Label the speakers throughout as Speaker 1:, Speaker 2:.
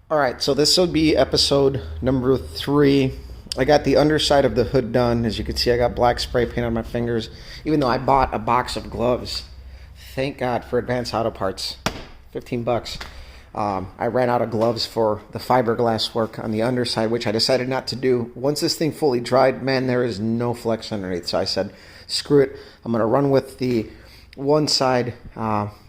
Speaker 1: All right, so this will be episode number 3. I got the underside of the hood done. As you can see, I got black spray paint on my fingers, even though I bought a box of gloves. Thank God for Advanced Auto Parts, 15 bucks. I ran out of gloves for the fiberglass work on the underside, which I decided not to do. Once this thing fully dried, man, there is no flex underneath. So I said, screw it. I'm going to run with the one side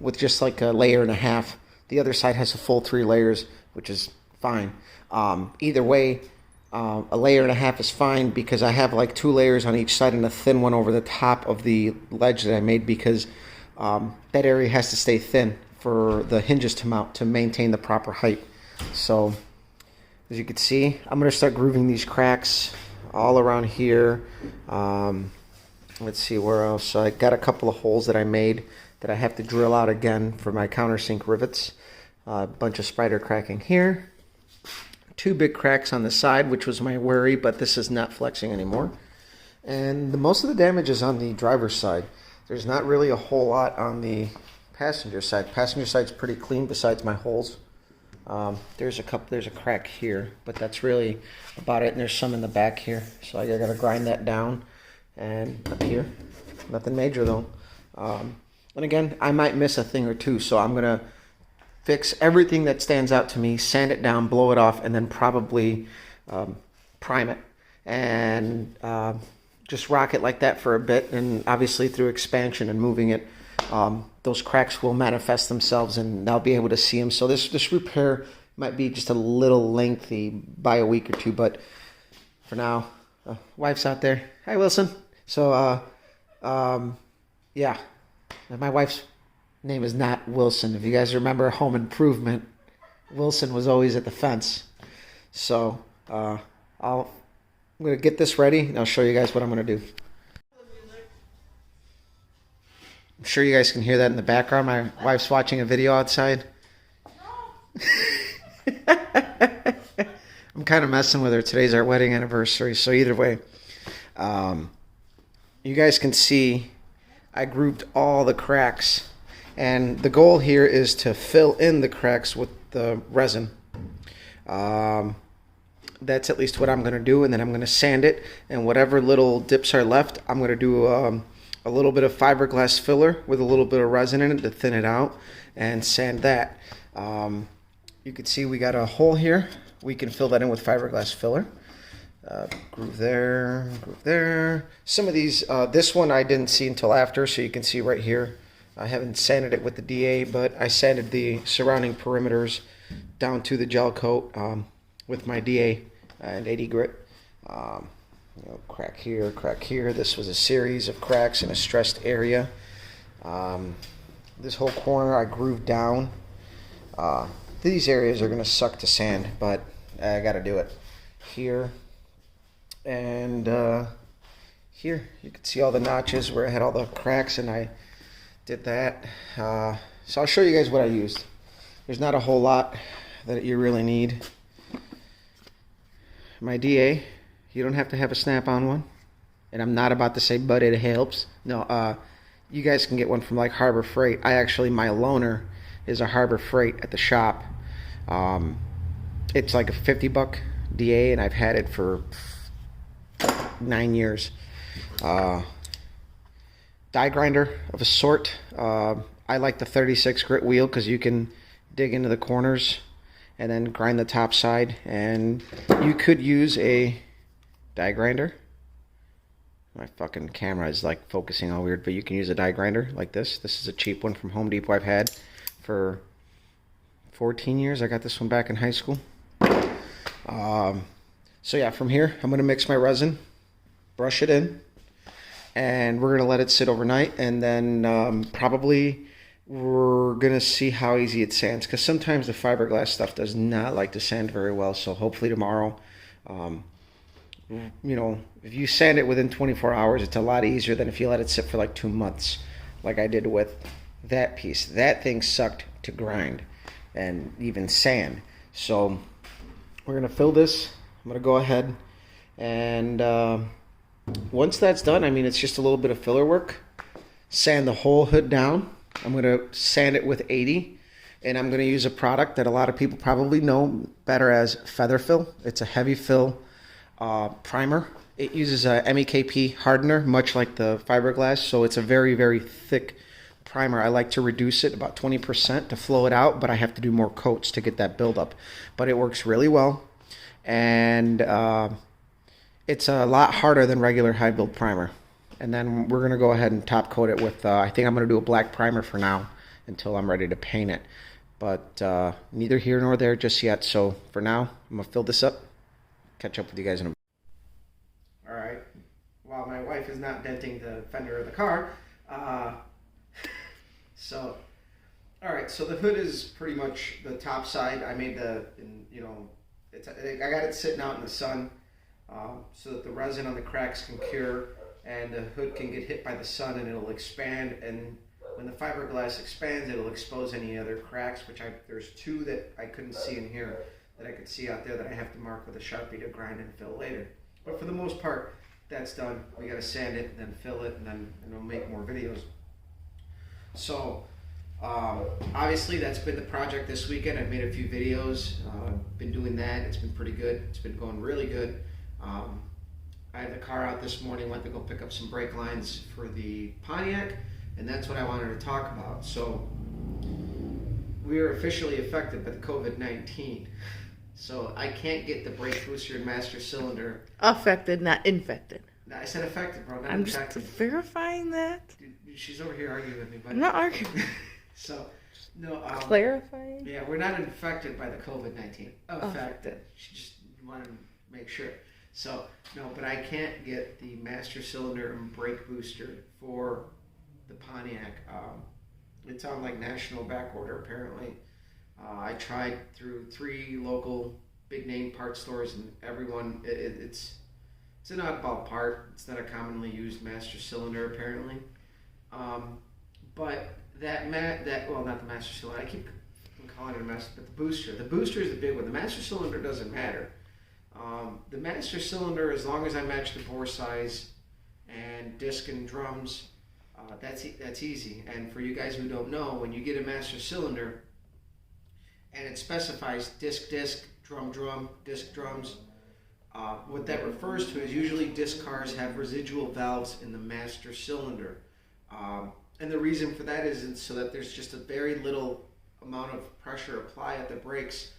Speaker 1: with just like a layer and a half. The other side has a full 3 layers, which is fine. Either way, a layer and a half is fine because I have like 2 layers on each side and a thin one over the top of the ledge that I made because that area has to stay thin for the hinges to mount to maintain the proper height. So as you can see, I'm going to start grooving these cracks all around here. Let's see where else. So I got a couple of holes that I made that I have to drill out again for my countersink rivets. A bunch of spider cracking here. 2 big cracks on the side, which was my worry, but this is not flexing anymore. And most of the damage is on the driver's side. There's not really a whole lot on the passenger side. Passenger side's pretty clean besides my holes. There's a crack here, but that's really about it. And there's some in the back here, so I gotta grind that down. And up here, nothing major though. And again, I might miss a thing or two, so I'm gonna fix everything that stands out to me, sand it down, blow it off, and then probably prime it. And just rock it like that for a bit. And obviously through expansion and moving it, those cracks will manifest themselves and I'll be able to see them. So this repair might be just a little lengthy by a week or 2, but for now, wife's out there. Hi, Wilson. So, yeah, my wife's name is not Wilson. If you guys remember Home Improvement, Wilson was always at the fence. So I'm going to get this ready and I'll show you guys what I'm going to do. I'm sure you guys can hear that in the background. My wife's watching a video outside. I'm kind of messing with her. Today's our wedding anniversary. So either way, you guys can see I grouped all the cracks. And the goal here is to fill in the cracks with the resin. That's at least what I'm going to do. And then I'm going to sand it. And whatever little dips are left, I'm going to do a little bit of fiberglass filler with a little bit of resin in it to thin it out and sand that. You can see we got a hole here. We can fill that in with fiberglass filler. Groove there, groove there. Some of these, this one I didn't see until after, so you can see right here. I haven't sanded it with the DA, but I sanded the surrounding perimeters down to the gel coat with my DA and 80 grit. Crack here, crack here. This was a series of cracks in a stressed area. This whole corner I grooved down. These areas are going to suck to sand, but I got to do it. Here and here. You can see all the notches where I had all the cracks, and I did that. So I'll show you guys what I used. There's not a whole lot that you really need. My DA, you don't have to have a snap-on one. And I'm not about to say, but it helps. No, you guys can get one from like Harbor Freight. My loaner is a Harbor Freight at the shop. It's like a $50 DA, and I've had it for 9 years. Die grinder of a sort. I like the 36 grit wheel because you can dig into the corners and then grind the top side. And you could use a die grinder. My fucking camera is like focusing all weird, but you can use a die grinder like this. This is a cheap one from Home Depot I've had for 14 years. I got this one back in high school. So yeah, from here, I'm going to mix my resin, brush it in, and we're going to let it sit overnight, and then probably we're going to see how easy it sands, because sometimes the fiberglass stuff does not like to sand very well. So hopefully tomorrow, if you sand it within 24 hours, it's a lot easier than if you let it sit for like 2 months, like I did with that piece. That thing sucked to grind and even sand. So we're going to fill this. I'm going to go ahead and once that's done, it's just a little bit of filler work. Sand the whole hood down. I'm going to sand it with 80 And I'm going to use a product that a lot of people probably know better as Feather Fill. It's a heavy fill primer. It uses a MEKP hardener, much like the Fiberglass, so it's a very, very thick primer. I like to reduce it about 20% to flow it out, but I have to do more coats to get that buildup. But it works really well, and it's a lot harder than regular high build primer. And then we're going to go ahead and top coat it with, I think I'm going to do a black primer for now until I'm ready to paint it. But neither here nor there just yet. So for now, I'm going to fill this up. Catch up with you guys in a minute. All right. While my wife is not denting the fender of the car. All right. So the hood is pretty much the top side. I made I got it sitting out in the sun so that the resin on the cracks can cure and the hood can get hit by the sun and it'll expand. And when the fiberglass expands, it'll expose any other cracks, there's two that I couldn't see in here that I could see out there that I have to mark with a Sharpie to grind and fill later. But for the most part, that's done. We got to sand it and then fill it and we'll make more videos. So obviously that's been the project this weekend. I've made a few videos, been doing that. It's been pretty good. It's been going really good. I had the car out this morning, went to go pick up some brake lines for the Pontiac, and that's what I wanted to talk about. So we are officially affected by the COVID-19. So I can't get the brake booster and master cylinder. Affected, not infected. No, I said affected, bro, not
Speaker 2: I'm
Speaker 1: infected.
Speaker 2: just verifying that.
Speaker 1: Dude, she's over here arguing with me, but
Speaker 2: I'm not arguing.
Speaker 1: So, no.
Speaker 2: Clarifying?
Speaker 1: Yeah, we're not infected by the COVID-19. Affected. She just wanted to make sure. So, no, but I can't get the master cylinder and brake booster for the Pontiac. It's on like national back order apparently. I tried through 3 local big name part stores and everyone, it's an oddball part. It's not a commonly used master cylinder apparently. But not the master cylinder, I keep calling it a master, but the booster is the big one. The master cylinder doesn't matter. The master cylinder, as long as I match the bore size and disc and drums, that's easy. And for you guys who don't know, when you get a master cylinder and it specifies disc, drum, disc, drums, what that refers to is usually disc cars have residual valves in the master cylinder. And the reason for that is so that there's just a very little amount of pressure applied at the brakes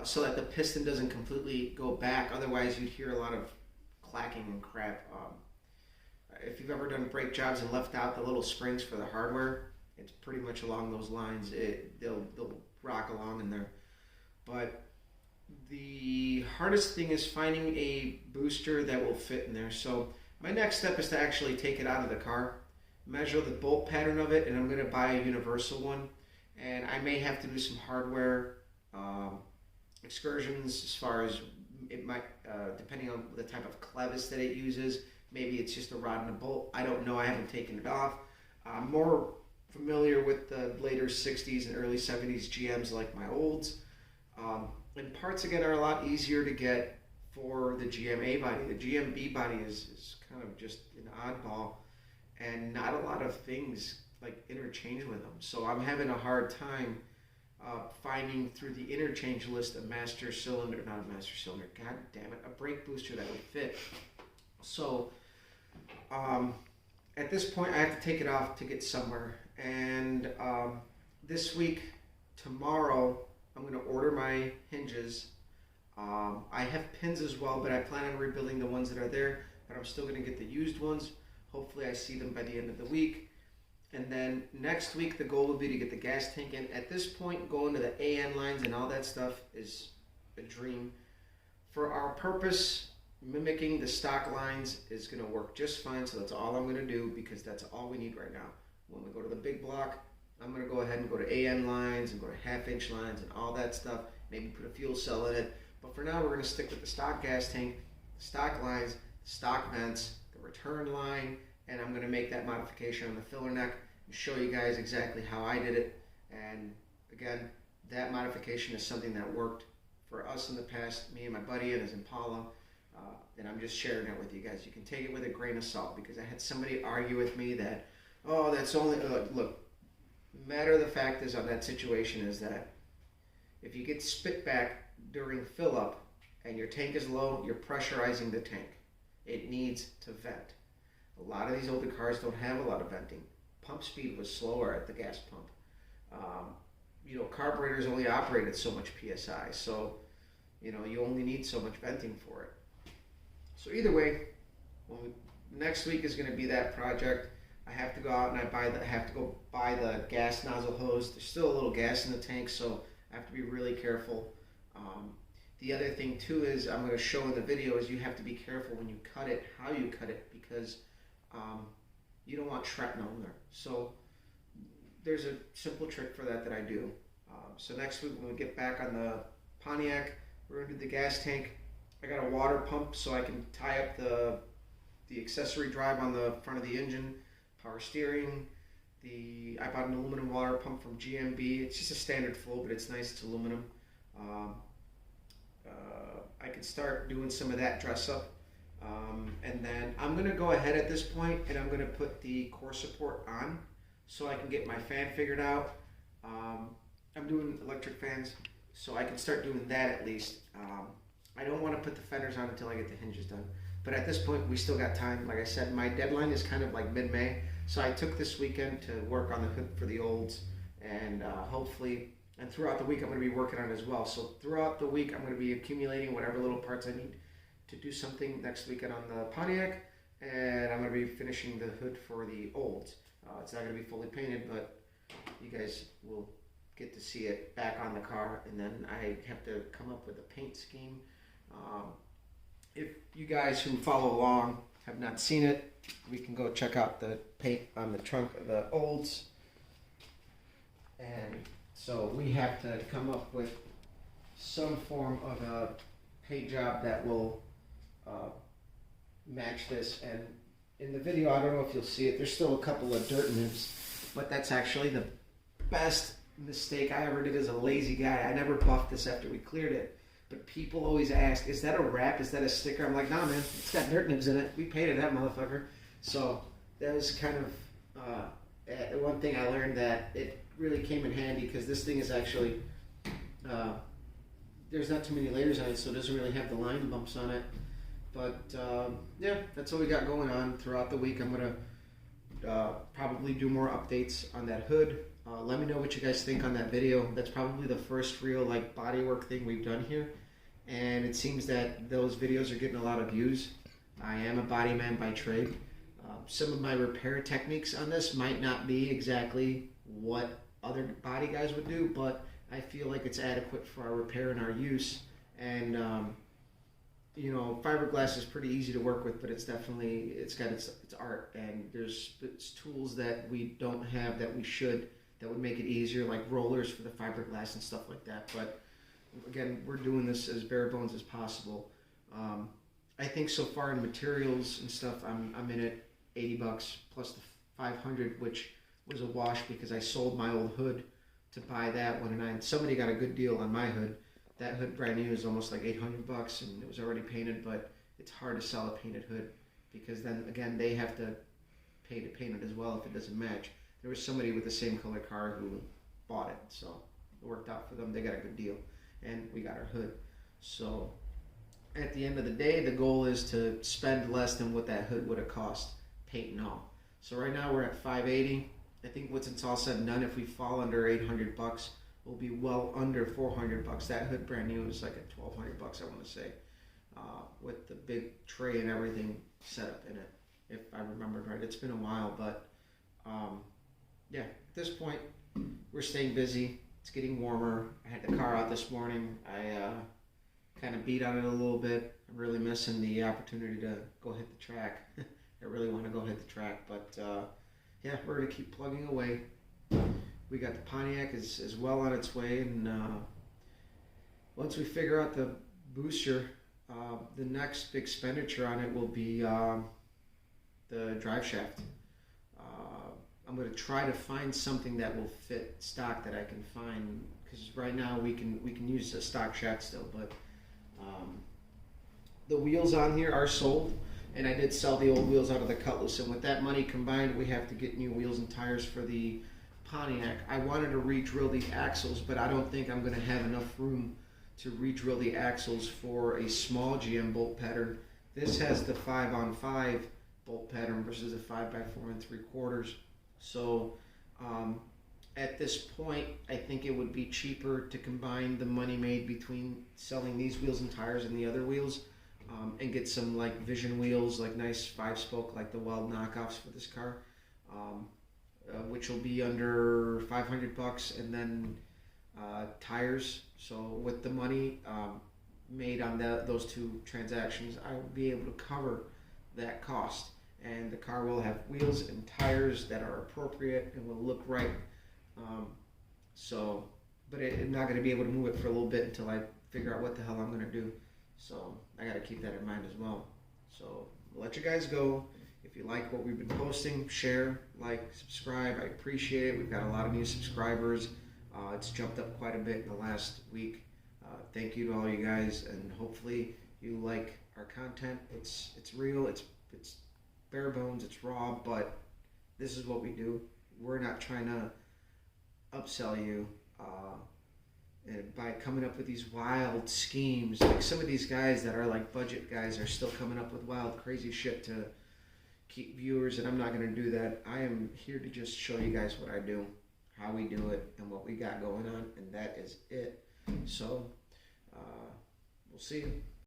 Speaker 1: so that the piston doesn't completely go back. Otherwise, you'd hear a lot of clacking and crap. If you've ever done brake jobs and left out the little springs for the hardware, it's pretty much along those lines. They'll rock along in there. But the hardest thing is finding a booster that will fit in there. So my next step is to actually take it out of the car, measure the bolt pattern of it, and I'm going to buy a universal one. And I may have to do some hardware excursions as far as it might, depending on the type of clevis that it uses. Maybe it's just a rod and a bolt. I don't know. I haven't taken it off. I'm more familiar with the later 60s and early 70s GMs like my olds. And parts, again, are a lot easier to get for the GM A body. The GM B body is kind of just an oddball, and not a lot of things like interchange with them. So I'm having a hard time finding through the interchange list a master cylinder, not a master cylinder, god damn it, a brake booster that would fit. So at this point I have to take it off to get somewhere. And this week, tomorrow, I'm going to order my hinges. I have pins as well, but I plan on rebuilding the ones that are there, but I'm still going to get the used ones. Hopefully I see them by the end of the week. And then next week, the goal will be to get the gas tank in. At this point, going to the AN lines and all that stuff is a dream. For our purpose, mimicking the stock lines is going to work just fine, so that's all I'm going to do because that's all we need right now. When we go to the big block, I'm going to go ahead and go to AN lines and go to half-inch lines and all that stuff, maybe put a fuel cell in it. But for now, we're going to stick with the stock gas tank, the stock lines, the stock vents, the return line, and I'm going to make that modification on the filler neck and show you guys exactly how I did it. And again, that modification is something that worked for us in the past, me and my buddy and his Impala, and I'm just sharing it with you guys. You can take it with a grain of salt because I had somebody argue with me that, oh, that's only, look, Matter of the fact is on that situation is that if you get spit back during fill up and your tank is low, you're pressurizing the tank. It needs to vent. A lot of these older cars don't have a lot of venting. Pump speed was slower at the gas pump. Carburetors only operate at so much PSI, so you only need so much venting for it. So either way, next week is going to be that project. I have to go out and have to go buy the gas nozzle hose. There's still a little gas in the tank, so I have to be really careful. The other thing too is I'm going to show in the video is you have to be careful when you cut it, how you cut it, because you don't want shrapnel in there. So there's a simple trick for that I do. So next week when we get back on the Pontiac, we're going to do the gas tank. I got a water pump so I can tie up the accessory drive on the front of the engine, power steering. I bought an aluminum water pump from GMB. It's just a standard flow, but it's nice. It's aluminum. I can start doing some of that dress up. And then I'm going to go ahead at this point and I'm going to put the core support on so I can get my fan figured out. I'm doing electric fans, so I can start doing that at least. I don't want to put the fenders on until I get the hinges done. But at this point, we still got time. Like I said, my deadline is kind of like mid-May. So I took this weekend to work on the hood for the olds. And hopefully, and throughout the week, I'm going to be working on it as well. So throughout the week, I'm going to be accumulating whatever little parts I need to do something next weekend on the Pontiac. And I'm going to be finishing the hood for the olds. It's not going to be fully painted, but you guys will get to see it back on the car. And then I have to come up with a paint scheme. If you guys who follow along have not seen it, we can go check out the paint on the trunk of the olds. And so we have to come up with some form of a paint job that will match this. And in the video, I don't know if you'll see it, there's still a couple of dirt nibs, but that's actually the best mistake I ever did as a lazy guy. I never buffed this after we cleared it. But people always ask, is that a wrap? Is that a sticker? I'm like, nah, man, it's got dirt nibs in it. We painted that motherfucker. So that was kind of one thing I learned that it really came in handy because this thing is actually, there's not too many layers on it, so it doesn't really have the line bumps on it. But yeah, that's what we got going on throughout the week. I'm going to probably do more updates on that hood. Let me know what you guys think on that video. That's probably the first real bodywork thing we've done here. And it seems that those videos are getting a lot of views. I am a body man by trade. Some of my repair techniques on this might not be exactly what other body guys would do, but I feel like it's adequate for our repair and our use. And fiberglass is pretty easy to work with, but it's got its art, and there's tools that we don't have that we should, that would make it easier, like rollers for the fiberglass and stuff like that. But again, we're doing this as bare bones as possible. I think so far in materials and stuff, I'm in it $80 plus the 500, which was a wash because I sold my old hood to buy that one, and somebody got a good deal on my hood. That hood brand new is almost like $800, and it was already painted, but it's hard to sell a painted hood because then again they have to pay to paint it as well if it doesn't match. There was somebody with the same color car who bought it, so it worked out for them. They got a good deal, and we got our hood. So at the end of the day, the goal is to spend less than what that hood would have cost, paint and all. So right now we're at $580. I think once it's all said and done, if we fall under $800, we'll be well under $400. That hood brand new is like at $1,200, I want to say, with the big tray and everything set up in it, if I remembered right. It's been a while, but yeah, at this point, we're staying busy. It's getting warmer. I had the car out this morning. I kind of beat on it a little bit. I'm really missing the opportunity to go hit the track. I really want to go hit the track, but yeah, we're going to keep plugging away. We got the Pontiac is well on its way, and once we figure out the booster, the next big expenditure on it will be the drive shaft. I'm going to try to find something that will fit stock that I can find, because right now we can use a stock shaft still, but the wheels on here are sold, and I did sell the old wheels out of the Cutlass, and with that money combined, we have to get new wheels and tires for the Pontiac. I wanted to re-drill the axles, but I don't think I'm going to have enough room to re-drill the axles for a small GM bolt pattern. This has the 5-on-5 bolt pattern versus a 5x4 3/4. So at this point, I think it would be cheaper to combine the money made between selling these wheels and tires and the other wheels, and get some like Vision wheels, like nice 5-spoke, like the Weld knockoffs for this car, which will be under $500, and then tires. So with the money made on those two transactions, I will be able to cover that cost, and the car will have wheels and tires that are appropriate and will look right. But I'm not going to be able to move it for a little bit until I figure out what the hell I'm going to do. So I got to keep that in mind as well. So I'll let you guys go. If you like what we've been posting, share, like, subscribe. I appreciate it. We've got a lot of new subscribers. It's jumped up quite a bit in the last week. Thank you to all you guys, and hopefully you like our content. It's real. It's bare bones. It's raw, but this is what we do. We're not trying to upsell you by coming up with these wild schemes. Like some of these guys that are like budget guys are still coming up with wild, crazy shit to keep viewers, and I'm not going to do that. I am here to just show you guys what I do, how we do it, and what we got going on, and that is it. So we'll see you.